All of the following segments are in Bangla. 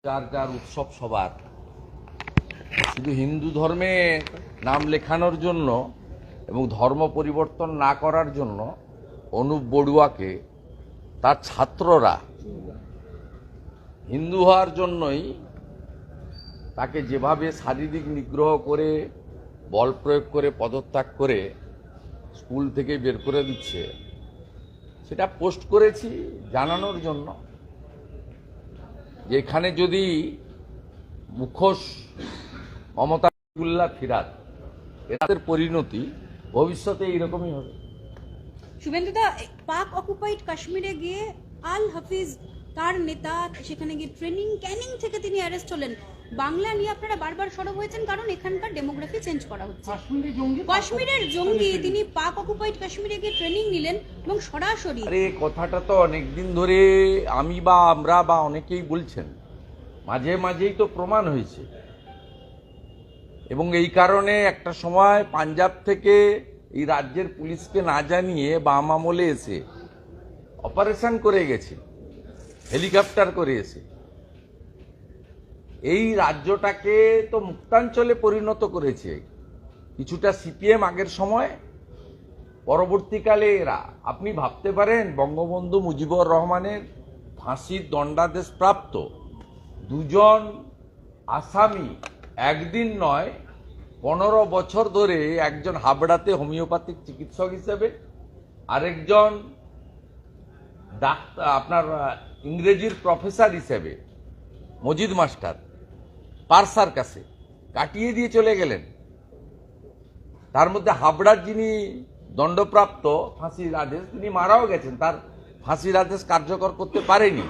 যার যার উৎসব সবার, শুধু হিন্দু ধর্মে নাম লেখানোর জন্য এবং ধর্ম পরিবর্তন না করার জন্য অনুপ বড়ুয়াকে তার ছাত্ররা হিন্দু হওয়ার জন্যই তাকে যেভাবে শারীরিক নিগ্রহ করে বল প্রয়োগ করে পদত্যাগ করে স্কুল থেকে বের করে দিচ্ছে, সেটা পোস্ট করেছি জানানোর জন্য যে এখানে যদি মুখোশ মমতা ফিরাত, এদের পরিণতি ভবিষ্যতে এইরকমই হবে। শুভেন্দুদা, পাক অকুপাইড কাশ্মীরে গিয়ে আল হাফিজ তার নেতা সেখানে গিয়ে ক্যানিং থেকে তিনি অ্যারেস্ট হলেন। বাংলা নিয়ে আপনারা বারবার সরব হয়েছেন কারণ এখানকার ডেমোগ্রাফি চেঞ্জ করা হচ্ছে। কাশ্মীরের জঙ্গি তিনি পাক অকুপাইড কাশ্মীরে গিয়ে ট্রেনিং নিলেন এবং সরাসরি আরে কথাটা তো অনেকদিন ধরে আমি বা আমরা বা অনেকেই বলছেন, মাঝে মাঝেই তো প্রমাণ হয়েছে। এবং এই কারণে একটা সময় পাঞ্জাব থেকে এই রাজ্যের পুলিশকে না জানিয়ে বাম আমলে এসে অপারেশন করে গেছে, হেলিকপ্টার করে এসে এই রাজ্যটাকে তো মুক্তাঞ্চলে পরিণত করেছে। কিছুটা সিপিএম আগের সময়, পরবর্তীকালে এরা, আপনি ভাবতে পারেন বঙ্গবন্ধু মুজিবুর রহমানের ফাঁসির দণ্ডাদেশ প্রাপ্ত দুজন আসামি একদিন নয় 15 বছর ধরে, একজন হাবড়াতে হোমিওপ্যাথিক চিকিৎসক হিসেবে, আরেকজন ডাক্তার আপনার ইংরেজির প্রফেসর হিসেবে মজিদ মাস্টার পারসার কাছে কাটিয়ে দিয়ে চলে গেলেন। তার মধ্যে হাবড়ার যিনি দণ্ডপ্রাপ্ত ফাঁসির আদেশ, তিনি মারাও গেছেন, তার ফাঁসির আদেশ কার্যকর করতে পারেনি।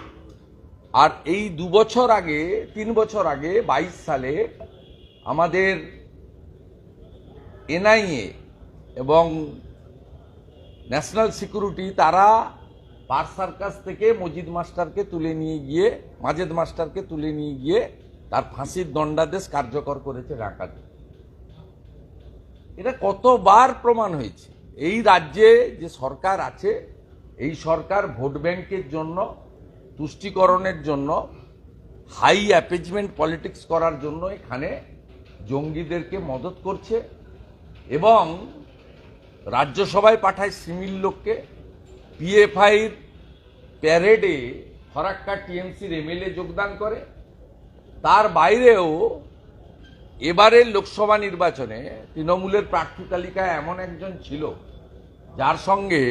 আর এই 2 বছর আগে 3 বছর আগে 22 সালে আমাদের এনআইএ এবং ন্যাশনাল সিকিউরিটি তারা পারসার কাছ থেকে মাজেদ মাস্টারকে তুলে নিয়ে গিয়ে তার ফাঁসির দণ্ডাদেশ কার্যকর করেছে ঢাকাতে। এটা কতবার প্রমাণ হয়েছে। এই রাজ্যে যে সরকার আছে, এই সরকার ভোট ব্যাংকের জন্য, তুষ্টিকরণের জন্য, হাই অ্যাপেজমেন্ট পলিটিক্স করার জন্য এখানে জঙ্গিদেরকে মদত করছে এবং রাজ্যসভায় পাঠায় সিমিল লোককে। পিএফআইর প্যারেডে ফরাক্কা টিএমসির এমএলএ যোগদান করে। তার বাইরেও এবারের লোকসভা নির্বাচনে তৃণমূলের প্রার্থী তালিকায় এমন একজন ছিল যার সঙ্গে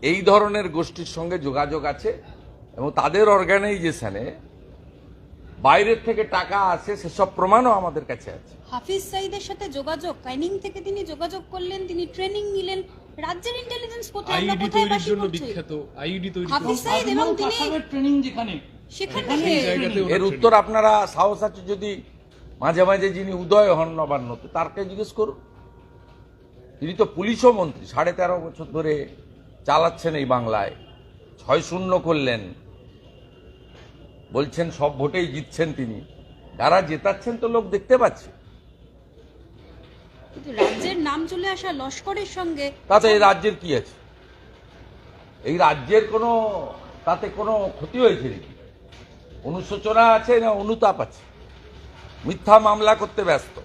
এই ধরনের গোষ্ঠীর সঙ্গে যোগাযোগ আছে এবং তাদের অর্গানাইজেশনে বাইরের থেকে টাকা আসে, সেসব প্রমাণও আমাদের কাছে আছে। হাফিজ সাইদের সাথে যোগাযোগ, ক্যানিং থেকে তিনি যোগাযোগ করলেন, তিনি ট্রেনিং নিলেন। রাজ্যের ইন্টেলিজেন্স কোথায়, আমরা কোথায় বাসি করছি? আইডি তৈরি হাফিজ সাইদ এবং তিনি ট্রেনিং যেখানে সেখানে এর উত্তর আপনারা সাহস আছে যদি মাঝে মাঝে যিনি উদয় হন নবান্নতে তারকে জিজ্ঞেস করুন। তিনি তো পুলিশও মন্ত্রী, 13.5 বছর ধরে চালাচ্ছেন এই বাংলায়। 6-0 করলেন, বলছেন সব ভোটেই জিতছেন তিনি। যারা জেতাচ্ছেন তো লোক দেখতে পাচ্ছে। কিন্তু রাজ্যের নাম চলে আসা লস্করের সঙ্গে তাতে এই রাজ্যের কি আছে? এই রাজ্যের তাতে কোনো ক্ষতি হয়েছে নাকি? অনুশোচনা আছে না অনুতাপ আছে? মিথ্যা মামলা করতে ব্যস্ত।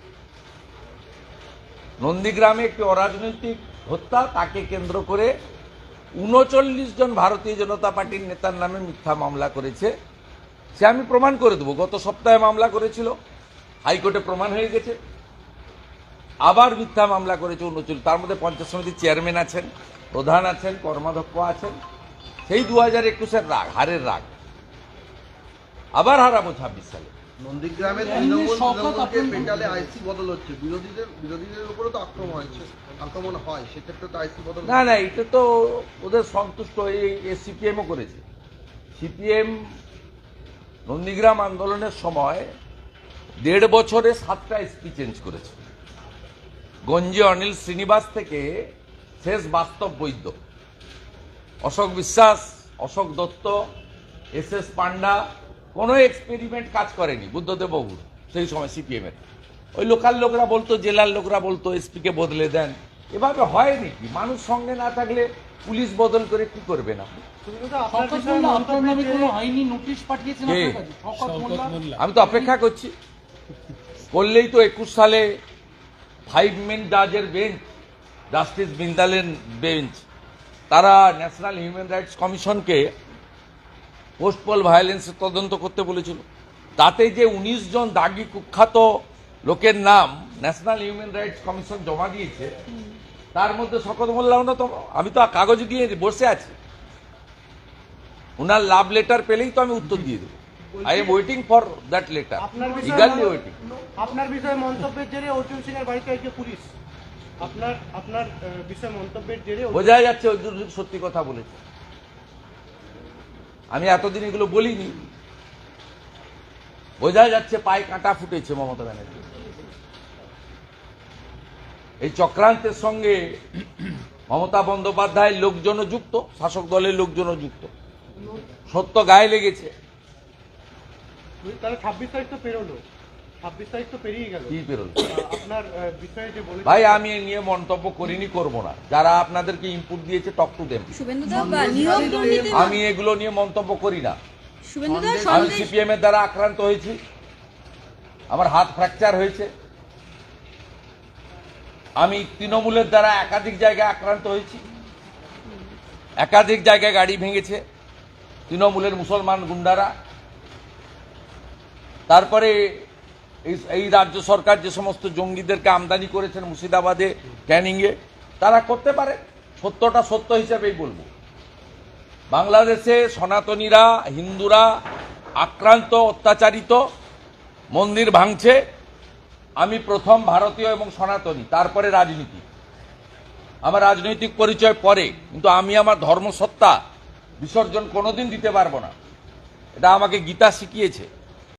নন্দীগ্রামে একটি অরাজনৈতিক হত্যা, তাকে কেন্দ্র করে 39 জন ভারতীয় জনতা পার্টির নেতার নামে মিথ্যা মামলা করেছে। সে আমি প্রমাণ করে দেবো। গত সপ্তাহে মামলা করেছিল, হাইকোর্টে প্রমাণ হয়ে গেছে। আবার মিথ্যা মামলা করেছে 39। তার মধ্যে পঞ্চায়েত সমিতির চেয়ারম্যান আছেন, প্রধান আছেন, কর্মাধ্যক্ষ আছেন। সেই 2021-এর রাগ, হারের রাগ আবার হারাবো 26 সালে। নন্দীগ্রামের তৃণমূলকে পেটালে আইসি বদল হচ্ছে, বিরোধীদের উপরে তো আক্রমণ হয়, সেক্ষেত্রে তো আইসি বদল না, এটা তো ওদের সন্তুষ্ট হয়ে সিপিএমও করেছে। সিপিএম নন্দীগ্রাম আন্দোলনের সময় 1.5 বছরে 7টা এসপি চেঞ্জ করেছে। গঞ্জে অনিল শ্রীনিবাস থেকে শেষ বাস্তব বৈদ্য, অশোক বিশ্বাস, অশোক দত্ত, এস পান্ডা, কোনো এক্সপেরিমেন্ট কাজ করেনি বুদ্ধদেব বাবুর সেই সময় সিপিএমের। ওই লোকাল লোকরা বলতো, জেলার লোকরা বলতো এসপিকে বদলে দেন, এভাবে হয় নাকি? মানুষ সঙ্গে না থাকলে পুলিশ বদল করে কি করবে না? শওকত মোল্লা আপনার নামে কোনো আইনি নোটিশ পাঠিয়েছেন কে? আপনার কাছে? শওকত মোল্লা আমি তো অপেক্ষা করছি, করলেই তো 21 সালে 5 মেন জাজের বেঞ্চ, জাস্টিস বিন্দালের বেঞ্চ, তারা ন্যাশনাল হিউম্যান রাইটস কমিশনকে পোস্ট পোল ভায়োলেন্সের তদন্ত করতে বলেছিল। তাতে যে 19 জন দাগি কুখ্যাত লোকের নাম ন্যাশনাল হিউম্যান রাইটস কমিশন জমা দিয়েছে, তার মধ্যে শওকত মোল্লা অন্যতম। আমি তো কাগজ দিয়ে বসে আছি, ওনার লাভ লেটার পেলেই তো আমি উত্তর দিয়ে দেবো। I am waiting for that letter, eagerly waiting. আপনার বিষয়ে মন্তব্যের জেরে অর্জুন সিং এর বাড়িতে আজকে পুলিশ। আপনার বিষয়ে মন্তব্যের জেরে বোঝা যাচ্ছে অর্জুন সিং সত্যি কথা বলেছে। আমি এতদিন এগুলো বলিনি, বোঝা যাচ্ছে পায়ে কাঁটা ফুটেছে মমতা ব্যানার্জি। এই চক্রান্তের সঙ্গে মমতা বন্দ্যোপাধ্যায়ের লোকজনও যুক্ত, শাসক দলের লোকজনও যুক্ত, সত্য গায়ে লেগেছে। তাহলে 26 তারিখ তো পেরোলো, 26 তারিখ তো পেরিয়ে গেল। কি বেরোল? আপনার বিষয়ে যে বলেছেন ভাই আমি এ নিয়ে মন্তব্য করিনি, করব না। যারা আপনাদেরকে ইনপুট দিয়েছে টক টু দেম। শুভেন্দুদা নিয়োগ দুর্নীতি, আমি এগুলো নিয়ে মন্তব্য করি না। শুভেন্দুদা আমি সন্দেশ, সিপিএম এর দ্বারা আক্রান্ত হয়েছি, আমার হাত ফ্র্যাকচার হয়েছে। আমি তৃণমূলের দ্বারা একাধিক জায়গায় আক্রান্ত হয়েছি, একাধিক জায়গায় গাড়ি ভেঙেছে তৃণমূলের মুসলমান গুন্ডারা। তারপরে এই রাজ্য সরকার যে সমস্ত জঙ্গিদেরকে আমদানি করেছেন মুর্শিদাবাদে, ক্যানিংয়ে, তারা করতে পারে। সত্যটা সত্য হিসেবেই বলবো। বাংলাদেশে সনাতনীরা, হিন্দুরা আক্রান্ত, অত্যাচারিত, মন্দির ভাঙছে। আমি প্রথম ভারতীয় এবং সনাতনী, তারপরে রাজনীতি। আমার রাজনৈতিক পরিচয় পরে, কিন্তু আমি আমার ধর্মসত্তা বিসর্জন কোনোদিন দিতে পারবো না। এটা আমাকে গীতা শিখিয়েছে।